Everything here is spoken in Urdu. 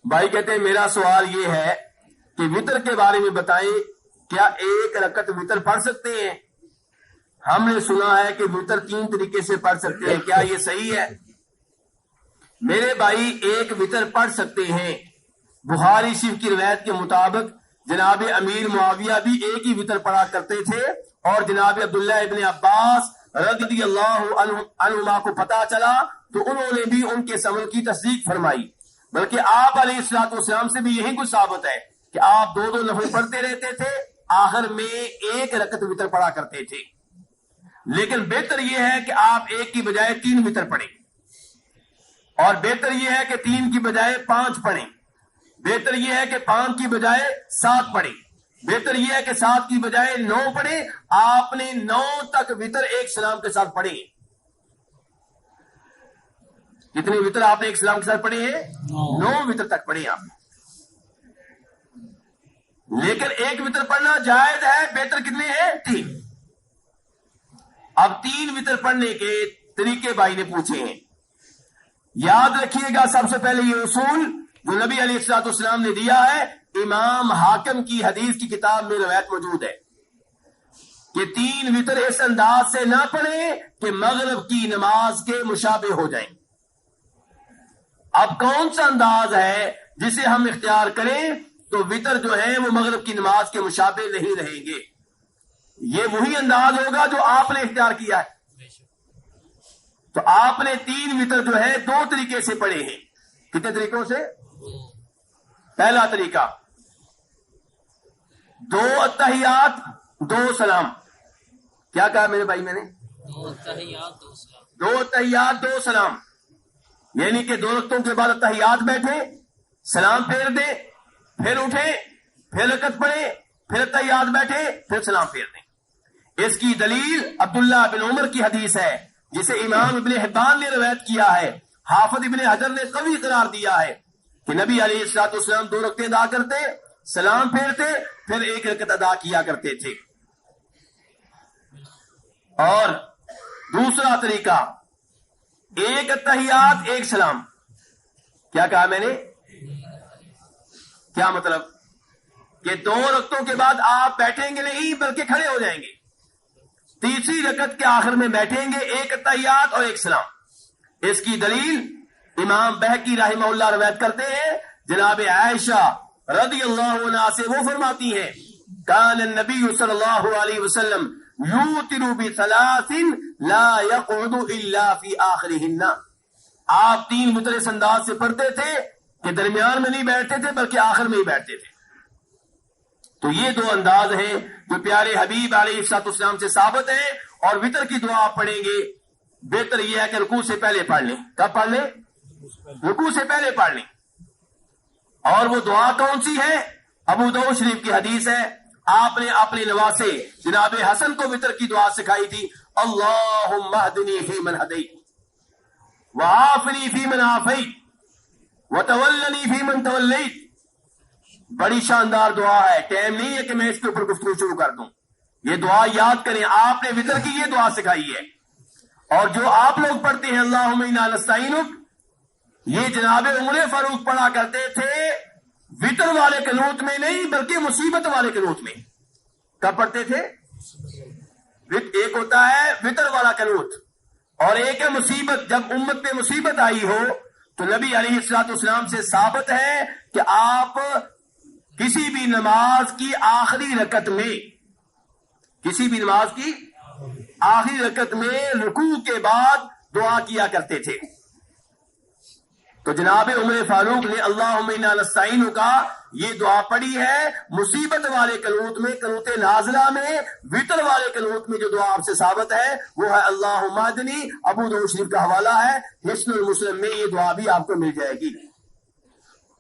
بھائی کہتے ہیں میرا سوال یہ ہے کہ وطر کے بارے میں بتائیں، کیا ایک رکعت وطر پڑھ سکتے ہیں؟ ہم نے سنا ہے کہ وطر 3 طریقے سے پڑھ سکتے ہیں، کیا یہ صحیح ہے؟ میرے بھائی ایک وطر پڑھ سکتے ہیں۔ بخاری شریف کی روایت کے مطابق جناب امیر معاویہ بھی ایک ہی وطر پڑھا کرتے تھے، اور جناب عبداللہ ابن عباس رضی اللہ عنہما کو پتا چلا تو انہوں نے بھی ان کے عمل کی تصدیق فرمائی۔ بلکہ آپ علیہ الصلوۃ والسلام سے بھی یہی کچھ ثابت ہے کہ آپ 2 نفل پڑھتے رہتے تھے، آخر میں ایک رکعت وطر پڑھا کرتے تھے۔ لیکن بہتر یہ ہے کہ آپ ایک کی بجائے 3 وطر پڑھیں، اور بہتر یہ ہے کہ 3 کی بجائے 5 پڑھیں، بہتر یہ ہے کہ 5 کی بجائے 7 پڑھیں، بہتر یہ ہے کہ 7 کی بجائے 9 پڑھیں۔ آپ نے 9 تک وطر ایک سلام کے ساتھ پڑھے۔ کتنے وطر آپ نے ایک سلام کے ساتھ پڑھے ہیں؟ 9 وطر تک پڑھے آپ نے۔ لیکن ایک وطر پڑھنا جائز ہے، بہتر کتنے ہیں؟ 3۔ اب 3 وطر پڑھنے کے طریقے بھائی نے پوچھے ہیں۔ یاد رکھیے گا سب سے پہلے یہ اصول جو نبی علیہ الصلوۃ والسلام نے دیا ہے، امام حاکم کی حدیث کی کتاب میں روایت موجود ہے کہ 3 وطر اس انداز سے نہ پڑھیں کہ مغرب کی نماز کے مشابہ ہو جائیں۔ اب کون سا انداز ہے جسے ہم اختیار کریں تو وطر جو ہے وہ مغرب کی نماز کے مشابہ نہیں رہیں گے؟ یہ وہی انداز ہوگا جو آپ نے اختیار کیا ہے۔ تو آپ نے 3 وطر جو ہے 2 طریقے سے پڑھے ہیں۔ کتنے طریقوں سے؟ پہلا طریقہ 2 اتحیات 2 سلام۔ کیا کہا میرے بھائی میں نے؟ 2 اتحیات 2 سلام۔ 2 اتحیات 2 سلام، یعنی کہ 2 رکعتوں کے بعد اتحیات بیٹھے، سلام پھیر دیں، پھر اٹھیں، پھر رکعت پڑھیں، پھر اتحیات بیٹھے، پھر سلام پھیر دیں۔ اس کی دلیل عبداللہ بن عمر کی حدیث ہے جسے امام ابن حبان نے روایت کیا ہے۔ حافظ ابن حجر نے قوی قرار دیا ہے کہ نبی علیہ الصلوۃ والسلام 2 رکعتیں ادا کرتے، سلام پھیرتے، پھر 1 رکعت ادا کیا کرتے تھے۔ اور دوسرا طریقہ 1 اتحیات 1 سلام۔ کیا کہا میں نے؟ کیا مطلب؟ کہ 2 رکعتوں کے بعد آپ بیٹھیں گے نہیں بلکہ کھڑے ہو جائیں گے، تیسری رکعت کے آخر میں بیٹھیں گے، 1 اتحیات اور 1 سلام۔ اس کی دلیل امام بہقی رحمہ اللہ روایت کرتے ہیں، جناب عائشہ رضی اللہ عنہا سے وہ فرماتی ہیں کان النبی صلی اللہ علیہ وسلم یوتر ب3 لا یقعد الا فی آخرہن۔ آپ 3 وطر اس انداز سے پڑھتے تھے کہ درمیان میں نہیں بیٹھتے تھے بلکہ آخر میں ہی بیٹھتے تھے۔ تو یہ 2 انداز ہیں جو پیارے حبیب علیہ الصلوۃ والسلام سے ثابت ہیں، اور وطر کی دعا آپ پڑھیں گے بہتر یہ ہے کہ رکوع سے پہلے پڑھ لیں۔ کب پڑھ لیں؟ رکوع سے پہلے پڑھ لیں۔ اور وہ دعا کون سی ہے؟ ابو داؤد شریف کی حدیث ہے، آپ نے اپنے نواسے جناب حسن کو وطر کی دعا سکھائی تھی، اللہم اہدنی فی من ہدیت وعافنی فی من عافیت وتولنی فی من تولیت۔ بڑی شاندار دعا ہے، ٹائم نہیں ہے کہ میں اس کے اوپر گفتگو شروع کر دوں۔ یہ دعا یاد کریں، آپ نے وطر کی یہ دعا سکھائی ہے۔ اور جو آپ لوگ پڑھتے ہیں اللہم انا نستعینک، یہ جناب عمر فاروق پڑھا کرتے تھے وطر والے قنوت میں نہیں بلکہ مصیبت والے قنوت میں۔ کب پڑھتے تھے؟ ایک ہوتا ہے وطر والا قنوت اور ایک ہے مصیبت۔ جب امت پہ مصیبت آئی ہو تو نبی علیہ الصلوۃ والسلام سے ثابت ہے کہ آپ کسی بھی نماز کی آخری رکعت میں، کسی بھی نماز کی آخری رکعت میں رکوع کے بعد دعا کیا کرتے تھے۔ تو جناب عمر فاروق نے اللہم انا نستعینک کا یہ دعا پڑھی ہے مصیبت والے قنوت میں، قنوت نازلہ میں۔ وطر والے قنوت میں جو دعا آپ سے ثابت ہے وہ ہے اللہم اہدنی۔ ابو داؤد شریف کا حوالہ ہے، حسن المسلم میں یہ دعا بھی آپ کو مل جائے گی۔